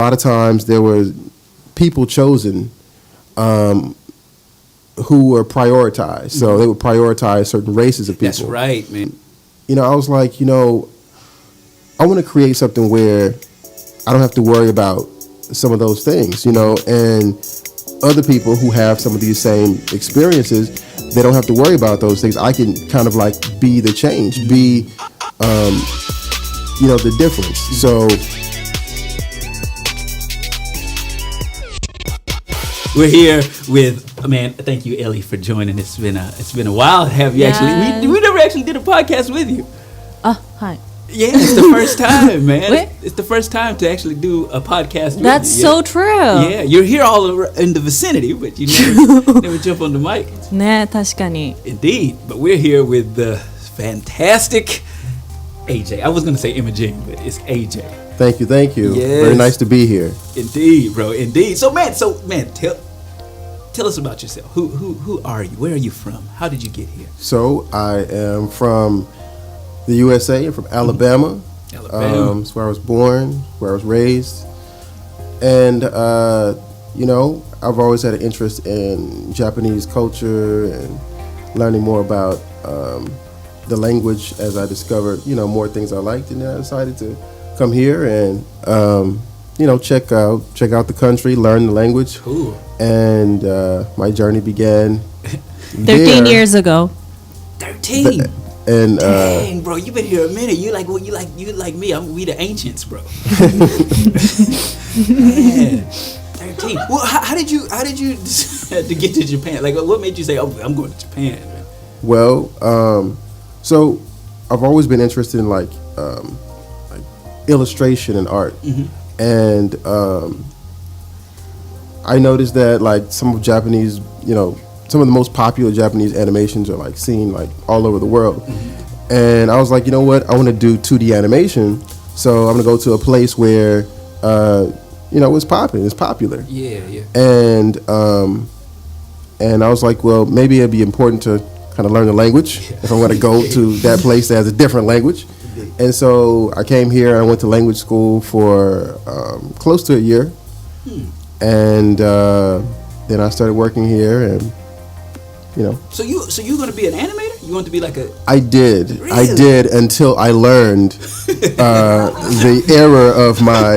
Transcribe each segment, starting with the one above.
A lot of times there were people chosen who were prioritized. So they would prioritize certain races of people. That's right, man. I was like, I want to create something where I don't have to worry about some of those things, and other people who have some of these same experiences, they don't have to worry about those things. I can kind of like be the change, be, the difference. So we're here with, man, thank you, Elly, for joining. It's been a while to have you actually. We never actually did a podcast with you. Hi. Yeah, it's the first time, man. It's the first time to actually do a podcast with you. That's so true. Yeah, you're here all over in the vicinity, but you never jump on the mic. ね、確かに。 Indeed, but we're here with the fantastic AJ. I was going to say Imogene, but it's AJ. Thank you. Yes. Very nice to be here. Indeed, bro. Indeed. So man, tell us about yourself. Who are you? Where are you from? How did you get here? So I am from the USA. I'm from Alabama. Alabama. It's where I was born, where I was raised. And, I've always had an interest in Japanese culture and learning more about the language as I discovered, more things I liked. And then I decided to come here and, check out the country, learn the language. Cool. And my journey began 13 years ago. 13. And dang, bro, you been here a minute. You like me. We the ancients, bro. Man, 13. Well, how did you decide to get to Japan? Like, what made you say, "Oh, I'm going to Japan"? Man? Well, so I've always been interested in like illustration and art, and I noticed that like some of Japanese, some of the most popular Japanese animations are like seen like all over the world. And I was like, you know what? I want to do 2D animation. So I'm going to go to a place where, it's popping. It's popular. Yeah. And I was like, well, maybe it'd be important to kind of learn the language if I'm going to go to that place that has a different language. And so I came here. I went to language school for close to a year. And then I started working here and, So you're going to be an animator? You want to be like a... I did. Really? I did until I learned the error of my,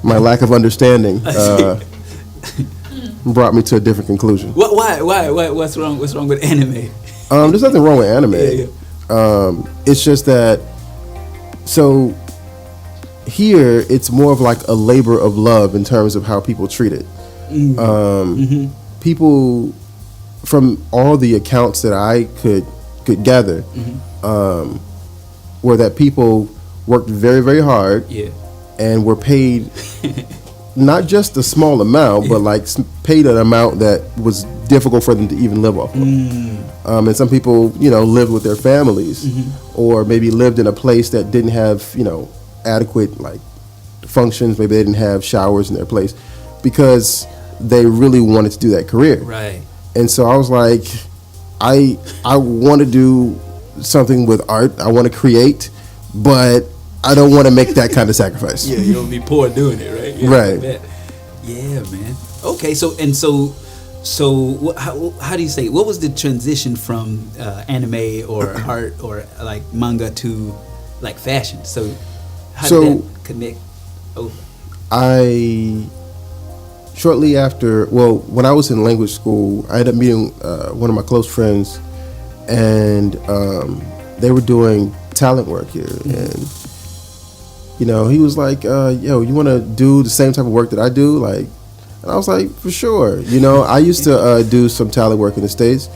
my lack of understanding brought me to a different conclusion. Why? What's wrong with anime? There's nothing wrong with anime. Yeah. It's just that, so here it's more of like a labor of love in terms of how people treat it. People, from all the accounts that I could gather, were that people worked very, very hard, and were paid not just a small amount, but like paid an amount that was difficult for them to even live off of. And some people, lived with their families, or maybe lived in a place that didn't have, adequate like functions. Maybe they didn't have showers in their place because they really wanted to do that career. Right. And so I was like, I want to do something with art. I want to create, but I don't want to make that kind of sacrifice. Yeah, you don't be poor doing it, right? Yeah, right. Yeah, man. Okay, so how do you say? What was the transition from anime or art or like manga to like fashion? So how did that connect? Shortly after, when I was in language school, I ended up meeting one of my close friends, and they were doing talent work here. And, he was like, yo, you want to do the same type of work that I do? Like, and I was like, for sure. I used to do some talent work in the States,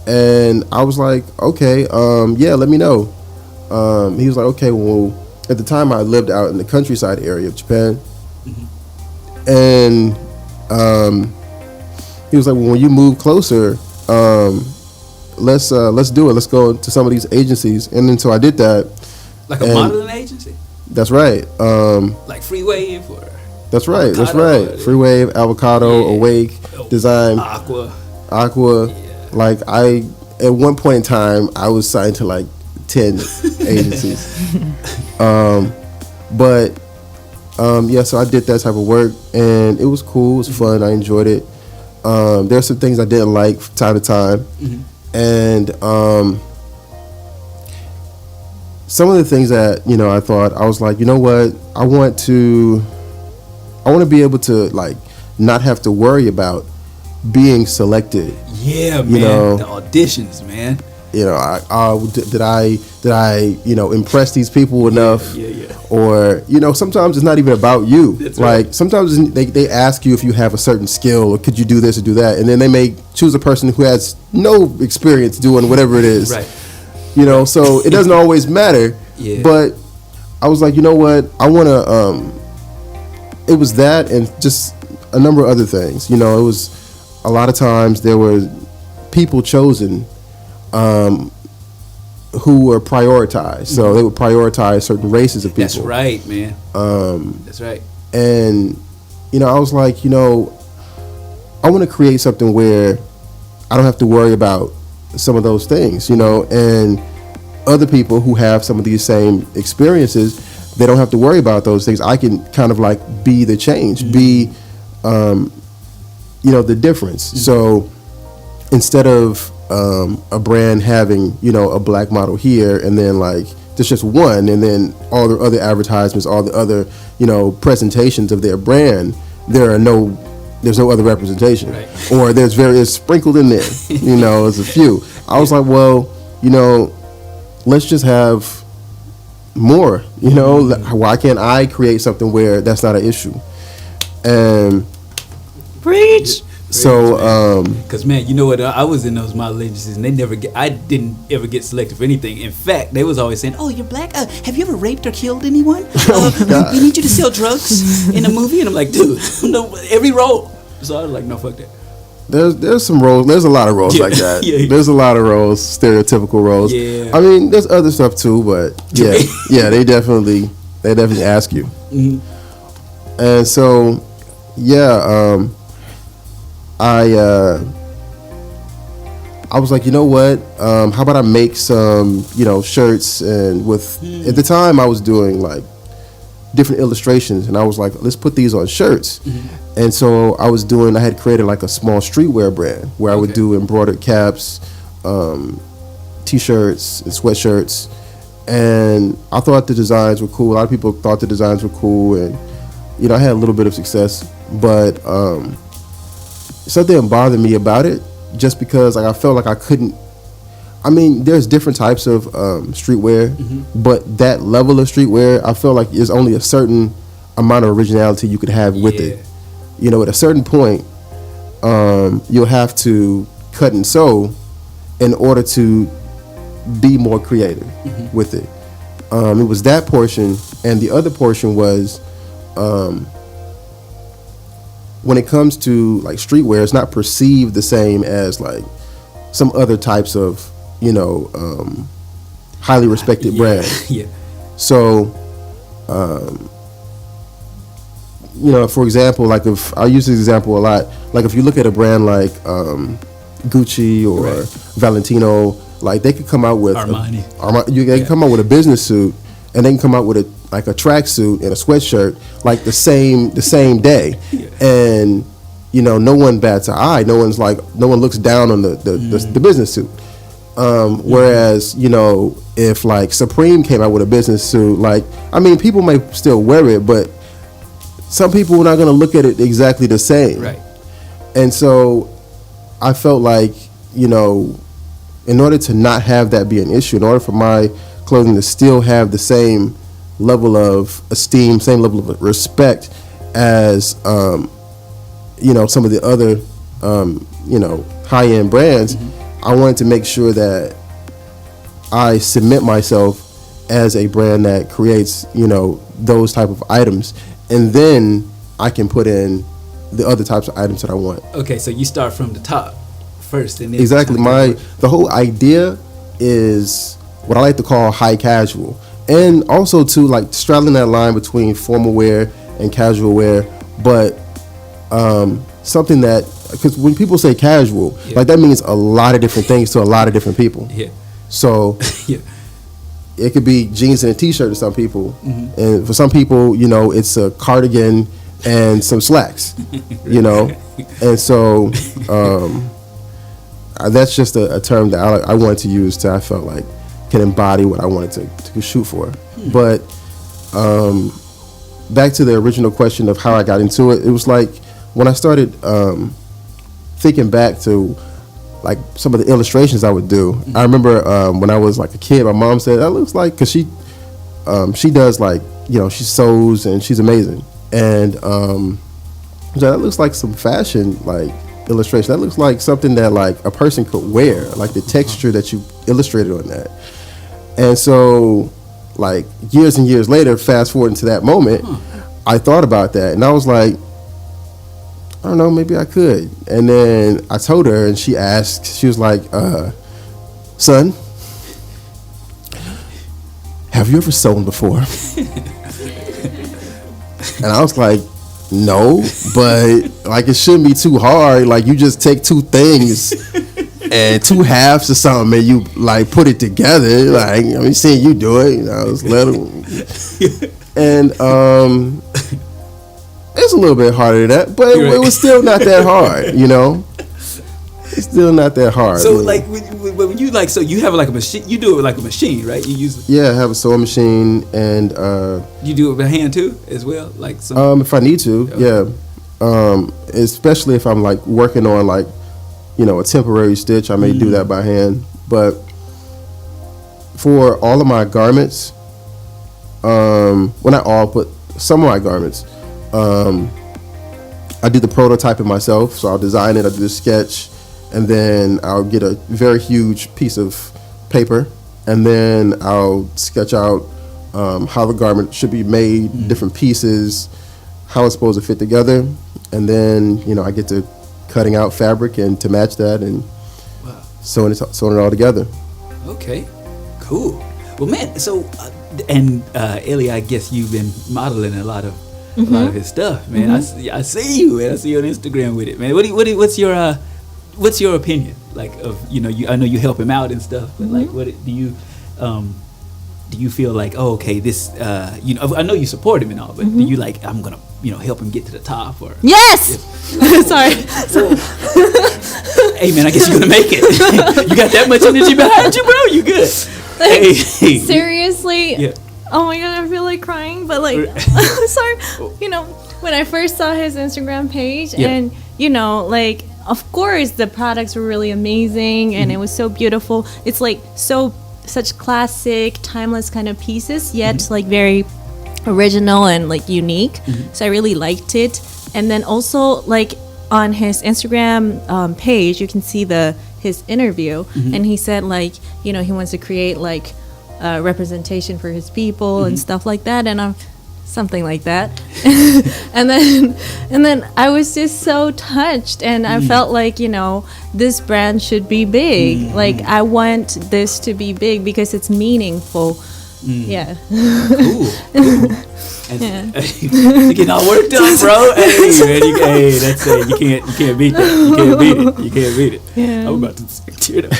and I was like, okay, let me know. He was like, okay, well, at the time I lived out in the countryside area of Japan, and he was like, well, when you move closer, let's do it. Let's go to some of these agencies. And then so I did that. Like a modeling agency? That's right. Like Free Wave or? That's right. Avocado, that's right. Free Wave, Avocado, Awake, Design, Aqua. Yeah. Like at one point in time, I was signed to like 10 agencies. But So I did that type of work, and it was cool. It was fun. I enjoyed it. There are some things I didn't like from time to time, and some of the things that I thought, I was like, you know what, I want to be able to like not have to worry about being selected. Yeah, man. The auditions, man. Did I impress these people enough? Yeah. Or sometimes it's not even about you. That's like right. sometimes they ask you if you have a certain skill, or could you do this or do that, and then they may choose a person who has no experience doing whatever it is. Right. So it doesn't always matter. Yeah. But I was like, you know what? I want to. It was that, and just a number of other things. It was a lot of times there were people chosen who were prioritized. So they would prioritize certain races of people. That's right, man. That's right. And I was like, I want to create something where I don't have to worry about some of those things, and other people who have some of these same experiences, they don't have to worry about those things. I can kind of like be the change, be the difference. So instead of a brand having a black model here, and then like there's just one, and then all the other advertisements, all the other presentations of their brand, there's no other representation, right. Or there's various sprinkled in there. There's a few. I was like, well, let's just have more. Why can't I create something where that's not an issue? And Preach. so, because man, you know what? I was in those model agencies, and I didn't ever get selected for anything. In fact, they was always saying, "Oh, you're black. Have you ever raped or killed anyone? We need you to sell drugs in a movie." And I'm like, dude, every role. So I was like, no, fuck that. There's some roles. There's a lot of roles like that. Yeah. There's a lot of roles, stereotypical roles. Yeah. I mean, there's other stuff too, but yeah, they definitely ask you. Mm-hmm. And so, I was like, you know what? How about I make some, shirts, and with at the time I was doing like different illustrations, and I was like, let's put these on shirts. And so I had created like a small streetwear brand where I would do embroidered caps, t-shirts and sweatshirts, and I thought the designs were cool. A lot of people thought the designs were cool, and I had a little bit of success, but something didn't bother me about it, just because like I felt like I couldn't. I mean, there's different types of streetwear, but that level of streetwear, I feel like there's only a certain amount of originality you could have with it. At a certain point, you'll have to cut and sew in order to be more creative with it. It was that portion, and the other portion was when it comes to like streetwear, it's not perceived the same as like some other types of highly respected brands. Yeah. So, for example, like if I use this example a lot, like if you look at a brand like Gucci or Valentino, like they could come out with Armani. They can come out with a business suit, and they can come out with a tracksuit and a sweatshirt like the same day, and no one bats an eye. No one looks down on the business suit. Whereas, if like Supreme came out with a business suit, like, I mean, people may still wear it, but some people are not going to look at it exactly the same. Right. And so I felt like, in order to not have that be an issue, in order for my clothing to still have the same level of esteem, same level of respect as, some of the other, high-end brands, I wanted to make sure that I submit myself as a brand that creates, those type of items, and then I can put in the other types of items that I want. Okay, so you start from the top first, and then Exactly. The whole idea is what I like to call high casual, and also to like straddling that line between formal wear and casual wear, but something that, because when people say casual, like that means a lot of different things to a lot of different people. Yeah. So it could be jeans and a t-shirt to some people, and for some people, you know, it's a cardigan and some slacks, you know, and so that's just a term that I wanted to use I felt like can embody what I wanted to shoot for. But back to the original question of how I got into it, it was like when I started thinking back to like some of the illustrations I would do. I remember when I was like a kid, my mom said, that looks like, because she does like, you know, she sews and she's amazing. And that looks like some fashion like illustration. That looks like something that like a person could wear, like the texture that you illustrated on that. And so like years and years later, fast forward into that moment, I thought about that and I was like, I don't know, maybe I could. And then I told her and she was like, son, have you ever sewn before? And I was like, no, but like it shouldn't be too hard. Like you just take two things and two halves or something and you like put it together. Like I mean, seeing you do it, you know, I was little. And it's a little bit harder than that, but it was still not that hard, you know. It's still not that hard. So like when you like, so you have like a machine, you do it with like a machine, right? You use I have a sewing machine and you do it by hand too as well, like some. If I need to, especially if I'm like working on like, you know, a temporary stitch, I may do that by hand. But for all of my garments, well not all, but some of my garments, I do the prototyping myself. So I'll design it, I do the sketch, and then I'll get a very huge piece of paper, and then I'll sketch out how the garment should be made, different pieces, how it's supposed to fit together, and then, you know, I get to cutting out fabric and to match that and sewing it all together. Okay, cool. Well, man, so Elly, I guess you've been modeling a lot of his stuff, man. I see you, man. I see you on Instagram with it, man. What's your opinion, like, of, you know, I know you help him out and stuff, but like, what do you feel like, oh, okay, this, you know, I know you support him and all, but do you like, I'm gonna, you know, help him get to the top, or? Yes. Sorry. Hey, man, I guess you're gonna make it. You got that much energy behind you, bro. You good? Like, hey. Seriously. Yeah. Oh my god, I feel like crying, but like, sorry. You know, when I first saw his Instagram page, and you know, like, of course, the products were really amazing, and it was so beautiful. It's like such classic, timeless kind of pieces, yet like very original and like unique. So I really liked it. And then also like on his Instagram page, you can see his interview, and he said like, you know, he wants to create like representation for his people and stuff like that, and something like that. and then I was just so touched, and I felt like, you know, this brand should be big. Like I want this to be big because it's meaningful. Yeah. Cool. And you getting all worked up, bro. Hey, man, that's it. You can't beat that. You can't beat it. Yeah. I'm about to tear it up.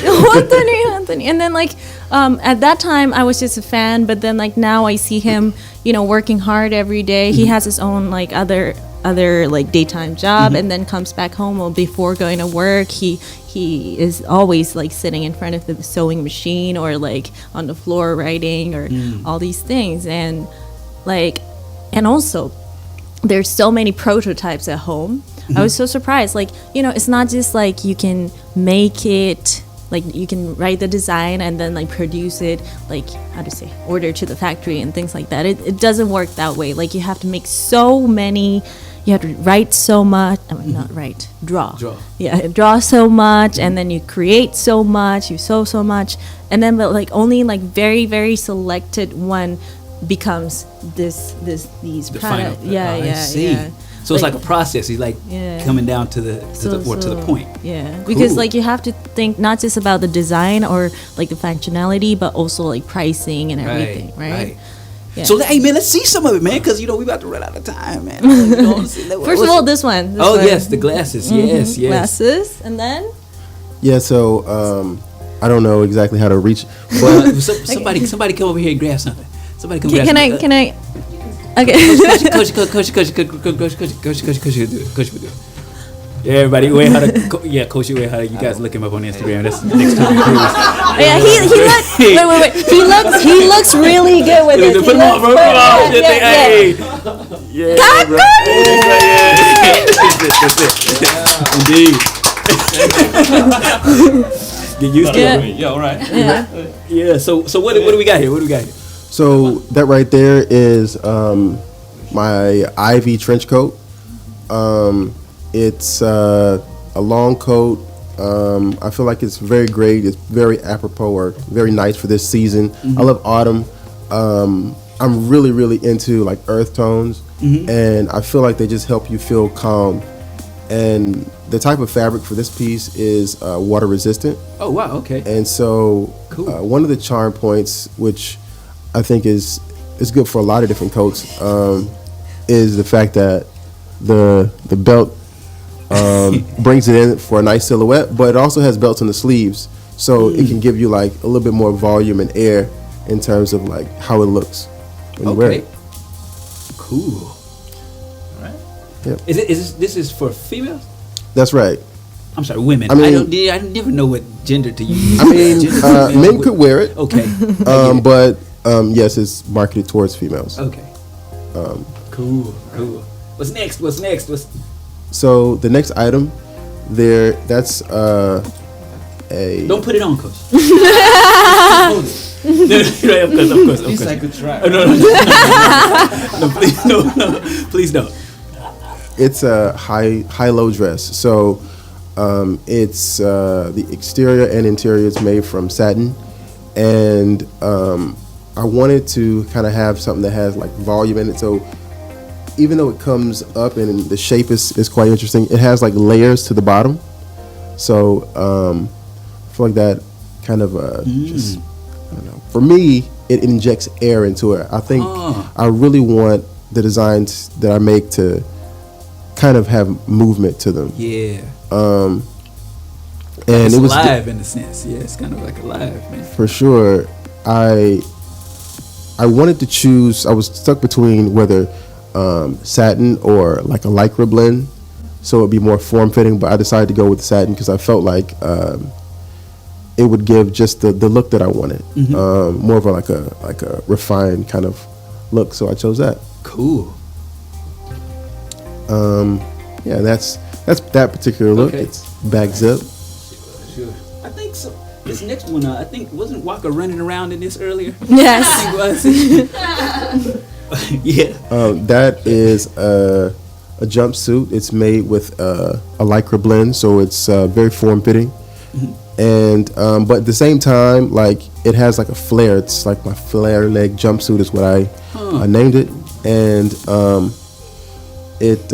And then like at that time I was just a fan, but then like now I see him, you know, working hard every day. He has his own like other like daytime job, and then comes back home, or before going to work he is always like sitting in front of the sewing machine, or like on the floor writing, or all these things. And like, and also there's so many prototypes at home. I was so surprised, like, you know, it's not just like you can make it, like you can write the design and then like produce it, like, how to say, order to the factory and things like that. It doesn't work that way. Like you have to make so many, you have to write so much, not write, draw. Yeah, draw so much, and then you create so much, you sew so much, and then but like only like very, very selected one becomes these products. I see. So it's like a process. He's like coming down to the point. Yeah, because like you have to think not just about the design or like the functionality, but also like pricing and everything, right? Yeah. So hey man, let's see some of it, man, because you know we about to run out of time, man. First of all, this one. Yes, the glasses. Yes. Glasses, and then. Yeah. So I don't know exactly how to reach, but Somebody come over here and grab something. Somebody come grab Can something. I? Okay. Coach would do it. Yeah, everybody, Coach Uehara, you guys look him up on Instagram. That's next to me. Yeah, he looks. Wait. He looks really good with it. Put him on, bro. Hey. Yeah, bro. That's it. Indeed. Get used to it. Yeah, all right. Yeah. So what do we got here? so that right there is my Ivy trench coat. It's a long coat. I feel like it's very great. It's very apropos or very nice for this season. I love autumn. I'm really, really into like earth tones, and I feel like they just help you feel calm. And the type of fabric for this piece is water resistant. Oh wow, okay. And so Cool. one of the charm points, which I think is good for a lot of different coats, is the fact that the belt brings it in for a nice silhouette, but it also has belts on the sleeves, so it can give you like a little bit more volume and air in terms of like how it looks when you wear it. Cool. All right. Yep. This is for females? That's right. I'm sorry, women. I mean- I never know what gender to use. I mean, men could wear it, Okay. but yes, it's marketed towards females. Okay. Cool. What's next? So the next item there, that's a Don't put it on, Coach. Of course. It's like a trap. No, please don't. It's a high-low dress. So it's the exterior and interior is made from satin, and I wanted to kind of have something that has like volume in it. So even though it comes up and the shape is quite interesting, it has like layers to the bottom. So I feel like that kind of just, I don't know. For me, it injects air into it. I think I really want the designs that I make to kind of have movement to them. Yeah. And It's it was alive in a sense. Yeah, it's kind of like alive, man. for sure. I wanted to choose. I was stuck between whether satin or like a lycra blend, so it'd be more form fitting. But I decided to go with satin because I felt like it would give just the look that I wanted, more of a like a refined kind of look. So I chose that. Cool. Yeah, that's that particular look. Okay. It's back zip. Sure. I think so. This next one, I think, wasn't Walker running around in this earlier? Yes. Yeah. That is a jumpsuit. It's made with a lycra blend, so it's very form fitting. And but at the same time, like it has like a flare. It's like my flare leg jumpsuit is what I named it, and it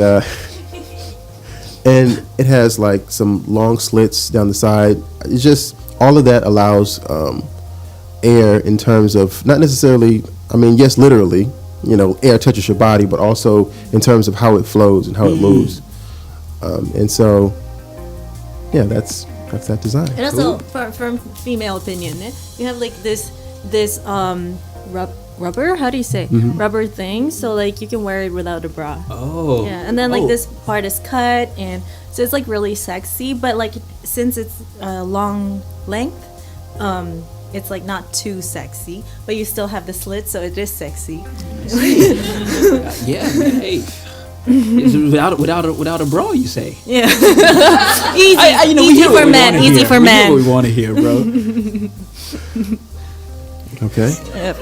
and it has like some long slits down the side. It's just all of that allows air in terms of not necessarily. I mean, yes, literally, air touches your body, but also in terms of how it flows and how it moves. And so, yeah, that's that design. And also, from female opinion, you have like this rubber. How do you say rubber thing? So like you can wear it without a bra. Oh. Yeah, and then like this part is cut, and so it's like really sexy. But like since it's long length, it's like not too sexy, but you still have the slit, so it is sexy. Yeah, man. Hey. It's without a bra, you say? Yeah. Easy. Easy for men. Easy for men. We hear what we want to hear, bro. Okay. Yep.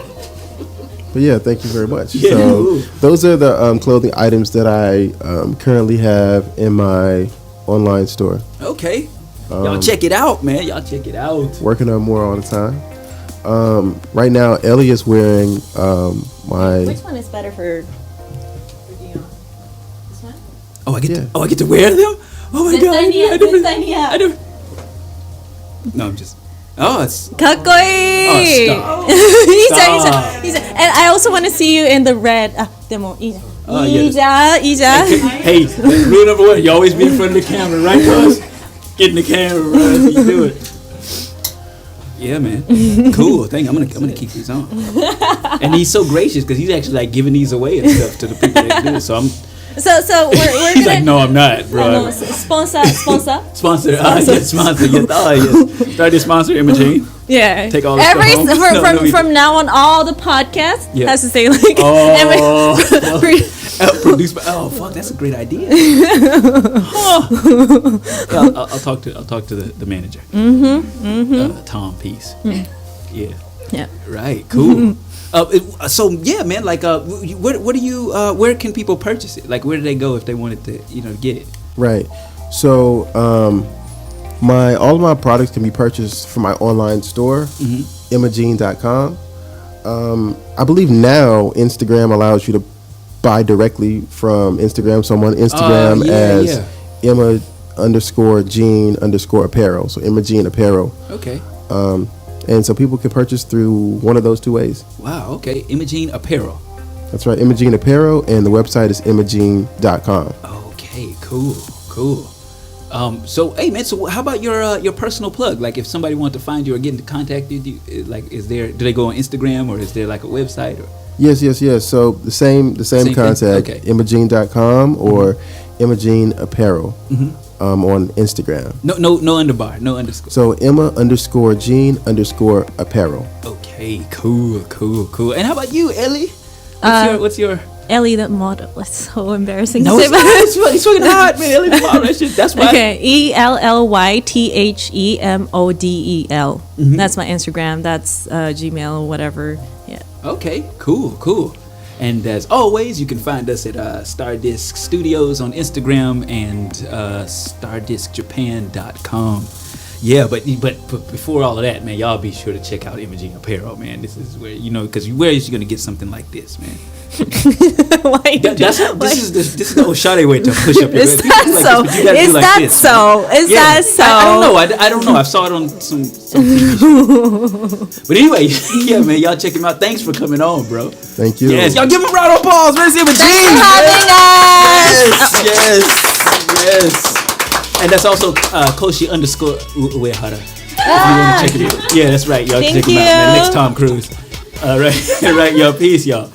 But yeah, thank you very much. Yeah. So those are the clothing items that I currently have in my online store. Okay. Y'all check it out, man. Y'all check it out. Working on more all the time. Right now, Elly is wearing my. Which one is better for Dion? This one? Oh, I get Yeah. I get to wear them? Oh my god. I never. No, I'm just. Oh, it's. かっこいい Oh, stop. いいじゃん Stop. いいじゃん And I also want to see you in the red あでもいいじゃん Oh, いいじゃんいいじゃん Hey, rule number one, you always be in front of the camera, right, cuz? Get in the camera, bro. You do it. Yeah, man. Cool. Thank you. I'm gonna keep these on. And he's so gracious because he's actually like giving these away and stuff to the people that do it. So I'm. So we're He's gonna. like, no, I'm not, bro. No, sponsor. Sponsor. Yes, sponsor. Yes. Oh, yes. Start this sponsor, Imogene. Yeah. Take all the stuff home. From now on, all the podcasts has to say like. Produced by. Oh, fuck, that's a great idea. I'll talk to the manager. Tom Peace. Yeah. Yeah. Right. Cool. So yeah, man. Like, what do you? Where can people purchase it? Like, where do they go if they wanted to, get it? Right. So, all of my products can be purchased from my online store, Imogene.com. I believe now Instagram allows you to buy directly from Instagram. So I'm on Instagram as Emma_Gene_apparel. So Imogene Apparel. Okay. And so people can purchase through one of those two ways. Wow. Okay. Imogene Apparel. That's right. Imogene Apparel, and the website is Imogene.com. Okay. Cool. So hey man, so how about your personal plug? Like if somebody wanted to find you or get into contact with you, like do they go on Instagram or is there like a website or? Yes. So the same contact, okay. Imogene.com or Imogene Apparel on Instagram. No underbar, no underscore. So Emma_Gene_apparel. Okay, cool. And how about you, Elly? What's your Elly the model. It's so embarrassing No, to it's say. not. It's fucking hot, man. Elly the model. That's why. Okay, ELLYTHEMODEL. That's my Instagram. That's Gmail, whatever. Yeah. Okay, cool. And as always, you can find us at Stardisk Studios on Instagram and StardiskJapan.com. Yeah, but before all of that, man, y'all be sure to check out Imogene Apparel, man. This is where because where is you gonna get something like this, man? Why? This is the Oshade way to push up your. Is that so? Is that so? I don't know. I saw it on some TV show. But anyway, yeah, man, y'all check him out. Thanks for coming on, bro. Thank you. Yes, y'all give him a round of applause. Let's see Thanks for having us. Yes. And that's also Koshi_Uehara. If you want to check it out. Yeah, that's right. Y'all Thank check him out, man. Next Tom Cruise. All right. All right, y'all. Peace, y'all.